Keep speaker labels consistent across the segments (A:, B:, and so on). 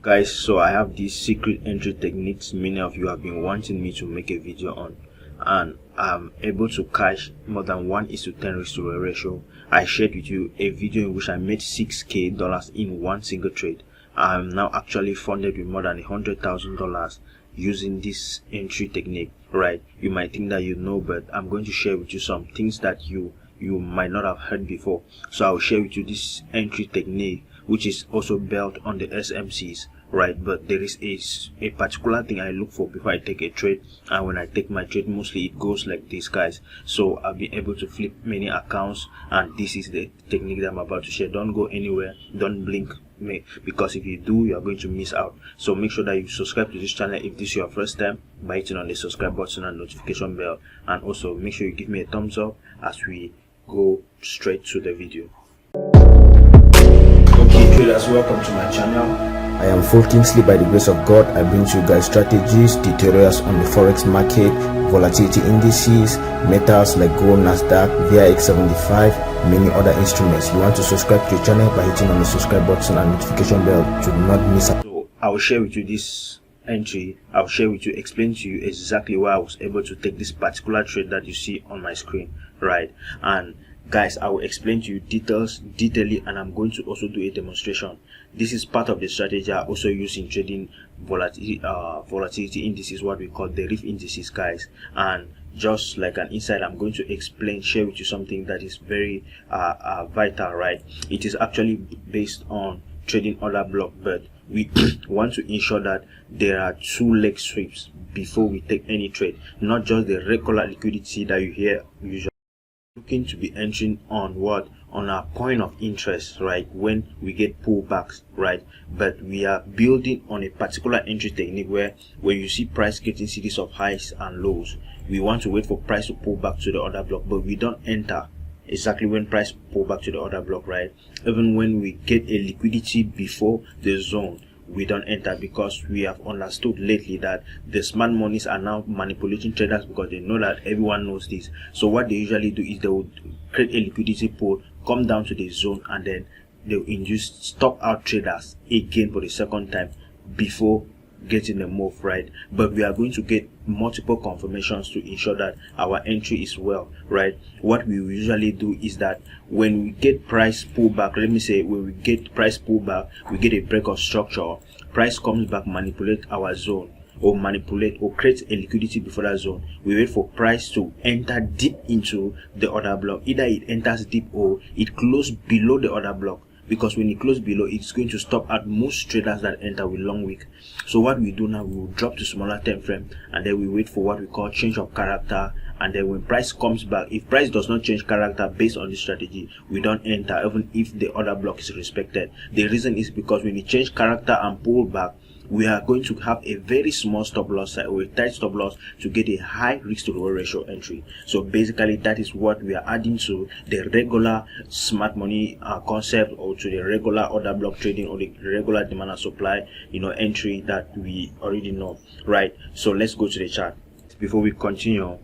A: Guys, so I have these secret entry techniques many of you have been wanting me to make a video on, and I'm able to cash more than 1:10 risk to ratio. I shared with you a video in which I made $6,000 in one single trade. I'm now actually funded with more than $100,000 using this entry technique, right? You might think that you know, but I'm going to share with you some things that you might not have heard before. So I'll share with you this entry technique, which is also built on the SMCs, right? But there is a particular thing I look for before I take a trade, and when I take my trade, mostly it goes like this, guys. So I've been able to flip many accounts, and this is the technique that I'm about to share. Don't go anywhere, don't blink, because if you do, you are going to miss out. So make sure that you subscribe to this channel if this is your first time by hitting on the subscribe button and notification bell, and also make sure you give me a thumbs up as we go straight to the video. Okay traders, welcome to my channel.
B: I am Full Kingsley. By the grace of God, I bring to you guys strategies, tutorials on the forex market, volatility indices, metals like gold, Nasdaq, VIX75, many other instruments. You want to subscribe to the channel by hitting on the subscribe button and notification bell to not miss out.
A: So I will share with you this entry. I'll share with you, explain to you exactly why I was able to take this particular trade that you see on my screen, right? And guys, I will explain to you detailedly, and I'm going to also do a demonstration. This is part of the strategy I also use in trading volatility indices, what we call DERIV indices, guys. And just like an insight, I'm going to share with you something that is very vital, right? It is actually based on trading order block, but we want to ensure that there are two leg sweeps before we take any trade, not just the regular liquidity that you hear usually. Looking to be entering on what, on our point of interest, right, when we get pullbacks, right? But we are building on a particular entry technique where when you see price getting series of highs and lows, we want to wait for price to pull back to the order block, but we don't enter exactly when price pull back to the order block, right? Even when we get a liquidity before the zone, we don't enter, because we have understood lately that the smart monies are now manipulating traders because they know that everyone knows this. So what they usually do is they will create a liquidity pool, come down to the zone, and then they will induce stop out traders again for the second time before getting the move, right? But we are going to get multiple confirmations to ensure that our entry is well, right? What we usually do is that when we get price pullback, let me say when we get price pullback, we get a break of structure, price comes back, manipulate our zone, or manipulate or create a liquidity before that zone. We wait for price to enter deep into the order block. Either it enters deep or it closes below the order block, because when it closes below, it's going to stop at most traders that enter with long wick. So what we do now, we will drop to smaller time frame, and then we wait for what we call change of character. And then when price comes back, if price does not change character based on this strategy, we don't enter even if the order block is respected. The reason is because when it change character and pull back, we are going to have a very small stop loss or a tight stop loss to get a high risk to reward ratio entry. So basically that is what we are adding to the regular smart money concept, or to the regular order block trading, or the regular demand and supply entry that we already know, right? So let's go to the chart. Before we continue,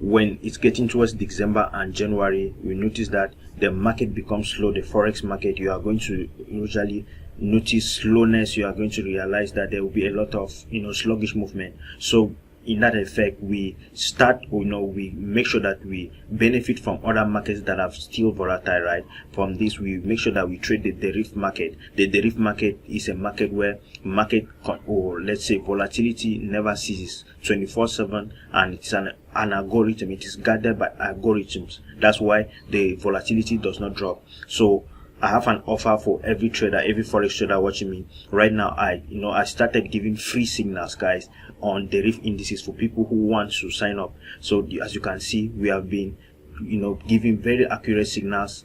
A: when it's getting towards December and January, we notice that the market becomes slow. The forex market, you are going to usually notice slowness. You are going to realize that there will be a lot of sluggish movement. So in that effect, we start, we make sure that we benefit from other markets that are still volatile, right? From this, we make sure that we trade the DERIV market. The DERIV market is a market where let's say volatility never ceases 24/7, and it's an algorithm. It is guided by algorithms. That's why the volatility does not drop. So I have an offer for every trader, every forex trader watching me right now. I started giving free signals, guys, on DERIV indices for people who want to sign up. So as you can see, we have been giving very accurate signals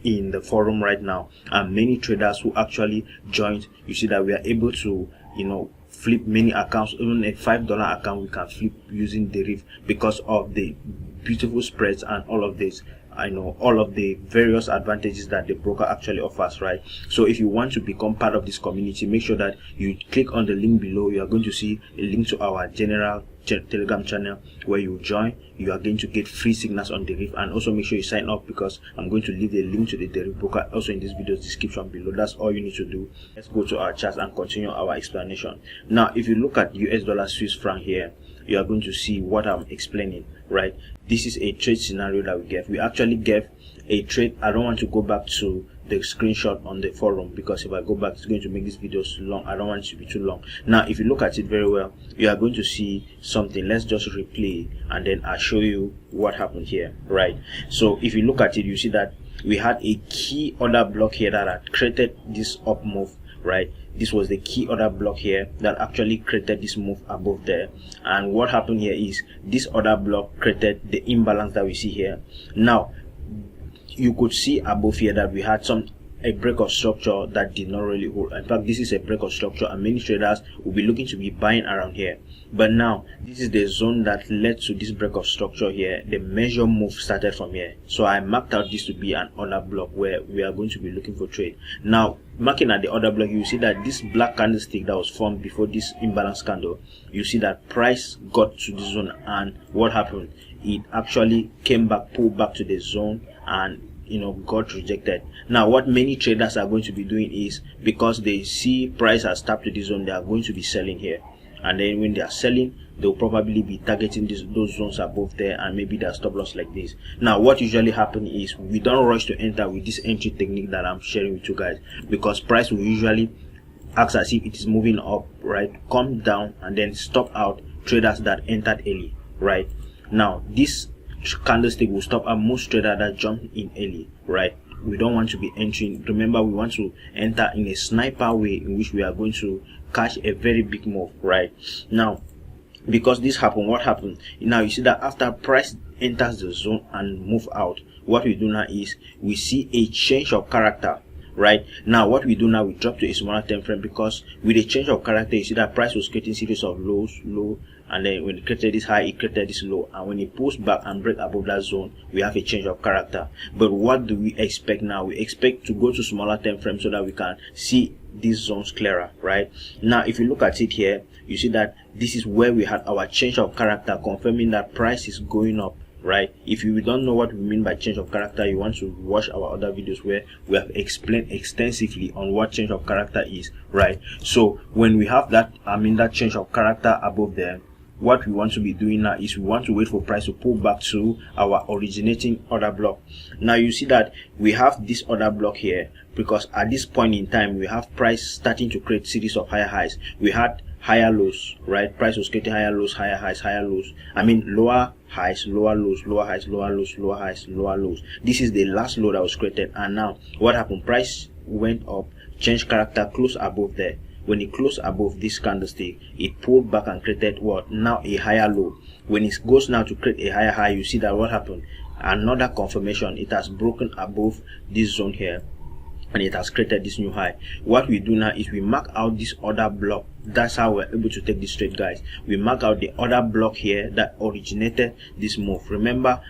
A: in the forum right now, and many traders who actually joined, you see that we are able to flip many accounts. Even a $5 account we can flip using DERIV because of the beautiful spreads and all of this. I know all of the various advantages that the broker actually offers, right? So if you want to become part of this community, make sure that you click on the link below. You are going to see a link to our general Telegram channel where you join. You are going to get free signals on DERIV, and also make sure you sign up, because I'm going to leave the link to the DERIV broker also in this video's description below. That's all you need to do. Let's go to our chart and continue our explanation. Now, if you look at US dollar Swiss franc here, you are going to see what I'm explaining, right? This is a trade scenario that we gave. We actually gave a trade. I don't want to go back to the screenshot on the forum, because if I go back, it's going to make this video too long. I don't want it to be too long. Now, if you look at it very well, you are going to see something. Let's just replay, and then I'll show you what happened here, right? So if you look at it, you see that we had a key order block here that had created this up move, right? This was the key order block here that actually created this move above there. And what happened here is this order block created the imbalance that we see here. Now, you could see above here that we had a break of structure that did not really hold. In fact, this is a break of structure, and many traders will be looking to be buying around here. But now, this is the zone that led to this break of structure here. The measure move started from here. So I marked out this to be an order block where we are going to be looking for trade. Now, marking at the order block, you see that this black candlestick that was formed before this imbalance candle, you see that price got to the zone, and what happened? It actually came back, pulled back to the zone, and got rejected. Now, what many traders are going to be doing is, because they see price has tapped to the zone, they are going to be selling here. And then when they are selling, they'll probably be targeting those zones above there, and maybe their stop loss like this. Now, what usually happens is we don't rush to enter with this entry technique that I'm sharing with you guys, because price will usually act as if it is moving up, right? Come down and then stop out traders that entered early, right? Now, this candlestick will stop at most traders that jumped in early, right? We don't want to be entering. Remember, we want to enter in a sniper way in which we are going to catch a very big move, right? Now, because this happened, what happened? Now, you see that after price enters the zone and move out, what we do now is we see a change of character, right? Now, what we do now, we drop to a smaller time frame, because with a change of character, you see that price was creating series of lows, low, and then when it created this high, it created this low, and when it pulls back and break above that zone, we have a change of character. But what do we expect now? We expect to go to smaller time frame so that we can see these zones clearer, right? Now, if you look at it here, you see that this is where we had our change of character, confirming that price is going up, right? If you don't know what we mean by change of character, you want to watch our other videos where we have explained extensively on what change of character is, right? So when we have that, that change of character above there, what we want to be doing now is we want to wait for price to pull back to our originating order block. Now, you see that we have this order block here, because at this point in time we have price starting to create series of higher highs. We had higher lows, right? Price was creating higher lows, higher highs, higher lows. Lower highs, lower lows, lower highs, lower lows, lower highs, lower lows. This is the last low that was created. And now what happened? Price went up, changed character, closed above there. When it closed above this candlestick, it pulled back and created what? Now a higher low. When it goes now to create a higher high, you see that what happened? Another confirmation. It has broken above this zone here, and it has created this new high. What we do now is we mark out this order block. That's how we're able to take this trade, guys. We mark out the order block here that originated this move. Remember,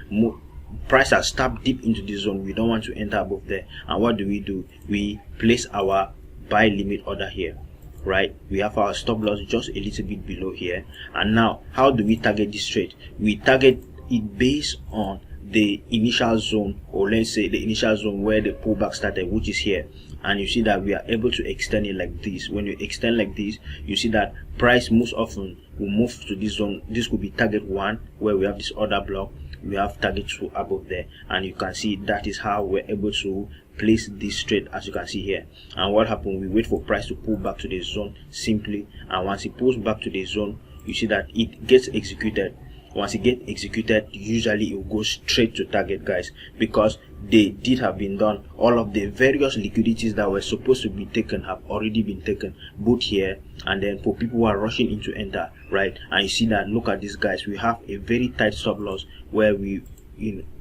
A: price has tapped deep into this zone. We don't want to enter above there. And what do? We place our buy limit order here, right? We have our stop loss just a little bit below here. And now, how do we target this trade? We target it based on the initial zone, or let's say the initial zone where the pullback started, which is here. And you see that we are able to extend it like this. When you extend like this, you see that price most often will move to this zone. This could be target 1, where we have this order block. We have target 2 above there, and you can see that is how we're able to place this trade, as you can see here. And what happened? We wait for price to pull back to the zone simply, and once it pulls back to the zone, you see that it gets executed. Once it gets executed, usually it will go straight to target, guys, because they did have been done. All of the various liquidities that were supposed to be taken have already been taken, both here and then for people who are rushing in to enter, right? And you see that, look at this, guys, we have a very tight stop loss where we,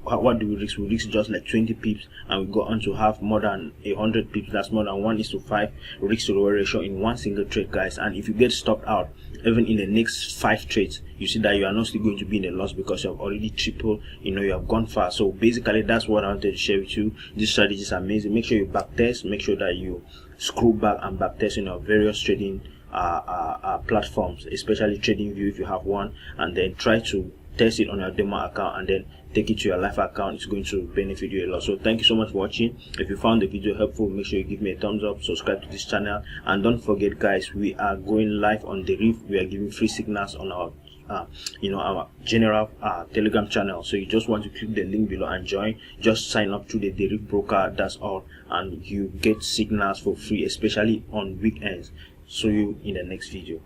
A: what do we risk? We risk just like 20 pips, and we go on to have more than 100 pips. That's more than 1:5 risk to reward ratio in one single trade, guys. And if you get stopped out, even in the next 5 trades, you see that you are not still going to be in a loss, because you have already tripled, you have gone far. So basically, that's what I wanted to share with you. This strategy is amazing. Make sure you back test, make sure that you screw back and back test in your various trading platforms, especially TradingView if you have one, and then try to test it on your demo account and then take it to your live account. It's going to benefit you a lot. So thank you so much for watching. If you found the video helpful, make sure you give me a thumbs up, subscribe to this channel, and don't forget guys, we are going live on DERIV. We are giving free signals on our our general Telegram channel. So you just want to click the link below and join. Just sign up to the DERIV broker, that's all, and you get signals for free, especially on weekends. See you in the next video.